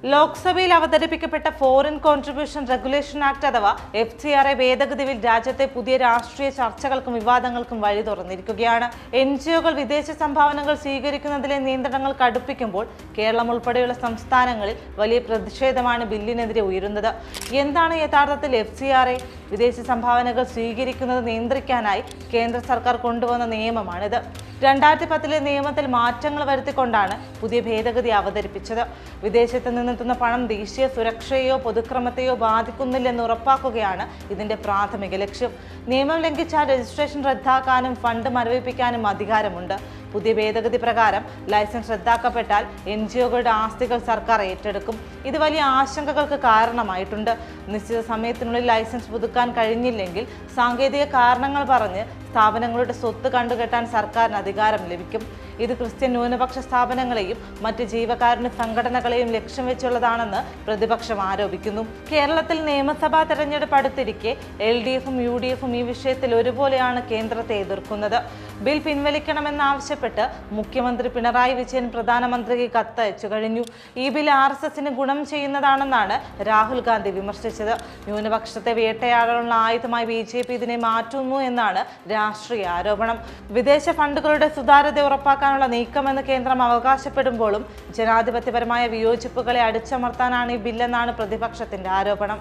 ലോക്സഭയിൽ അവതരിപ്പിക്കപ്പെട്ട foreign contribution regulation act അഥവാ FCRA ഭേദഗതി ബിൽ രാജ്യത്തെ പുതിയ രാഷ്ട്രീയ ചർച്ചകൾക്കും വിവാദങ്ങൾക്കും വഴി തുറന്നിരിക്കുകയാണ്. NGO-കൾ വിദേശ സംഭാവനകൾ സ്വീകരിക്കുന്നതിലെ നിയന്ത്രണങ്ങൾ കടുപ്പിക്കുമ്പോൾ കേരളം ഉൾപ്പെടെയുള്ള സംസ്ഥാനങ്ങളിൽ വലിയ പ്രതിഷേധമാണ് ബില്ലിനെതിരെ ഉയരുന്നത്. എന്താണ് യഥാർത്ഥത്തിൽ FCRA? വിദേശ സംഭാവനകൾ സ്വീകരിക്കുന്നത് നിയന്ത്രിക്കാനായി കേന്ദ്ര സർക്കാർ കൊണ്ടുവന്ന നിയമമാണിത്. 2010 നിയമത്തിൽ മാറ്റങ്ങൾ വരുത്തിക്കൊണ്ടാണ് പുതിയ ഭേദഗതി അവതരിപ്പിച്ചത്. വിദേശത്ത് നിന്നെത്തുന്ന പണം ദേശീയ സുരക്ഷയെയോ പൊതുക്രമത്തെയോ ബാധിക്കുന്നില്ലെന്ന് ഉറപ്പാക്കുകയാണ് ഇതിന്റെ പ്രാഥമിക ലക്ഷ്യം. നിയമം ലംഘിച്ചാൽ രജിസ്ട്രേഷൻ റദ്ദാക്കാനും ഫണ്ട് മരവിപ്പിക്കാനും അധികാരമുണ്ട്. പുതിയ ഭേദഗതി പ്രകാരം ലൈസൻസ് റദ്ദാക്കപ്പെട്ടാൽ NGO-കളുടെ ആസ്തികൾ സർക്കാർ ഏറ്റെടുക്കും. ഇത് വലിയ ആശങ്കകൾക്ക് കാരണമായിട്ടുണ്ട്. നിശ്ചിത സമയത്തിനുള്ളിൽ ലൈസൻസ് പുതുക്കാൻ കഴിഞ്ഞില്ലെങ്കിൽ സാങ്കേതിക കാരണങ്ങൾ പറഞ്ഞ് സ്ഥാപനങ്ങളുടെ സ്വത്ത് കണ്ടുകെട്ടാൻ സർക്കാരിന് അധികാരം ലഭിക്കും. ഇത് ക്രിസ്ത്യൻ ന്യൂനപക്ഷ സ്ഥാപനങ്ങളെയും മറ്റ് ജീവകാരുണ്യ സംഘടനകളെയും ലക്ഷ്യം വെച്ചുള്ളതാണെന്ന് പ്രതിപക്ഷം ആരോപിക്കുന്നു. കേരളത്തിൽ നിയമസഭാ തെരഞ്ഞെടുപ്പ് അടുത്തിരിക്കെ LDF-ഉം UDF-ഉം ഈ വിഷയത്തിൽ ഒരുപോലെയാണ് കേന്ദ്രത്തെ എതിർക്കുന്നത്. ബിൽ പിൻവലിക്കണമെന്നാവശ്യപ്പെട്ട് മുഖ്യമന്ത്രി പിണറായി വിജയൻ പ്രധാനമന്ത്രിക്ക് കത്തയച്ചു കഴിഞ്ഞു. ഈ ബിൽ RSSന് ഗുണം ചെയ്യുന്നതാണെന്നാണ് രാഹുൽ ഗാന്ധി വിമർശിച്ചത്. ന്യൂനപക്ഷത്തെ വേട്ടയാടാനുള്ള ആയുധമായി BJP ഇതിനെ മാറ്റുന്നു എന്നാണ് രാഷ്ട്രീയ ആരോപണം. വിദേശ ഫണ്ടുകളുടെ സുതാര്യത ഉറപ്പാക്കാനുള്ള നീക്കമെന്ന് കേന്ദ്രം അവകാശപ്പെടുമ്പോഴും ജനാധിപത്യപരമായ വിയോജിപ്പുകളെ അടിച്ചമർത്താനാണ് ഈ ബില്ലെന്നാണ് പ്രതിപക്ഷത്തിന്റെ ആരോപണം.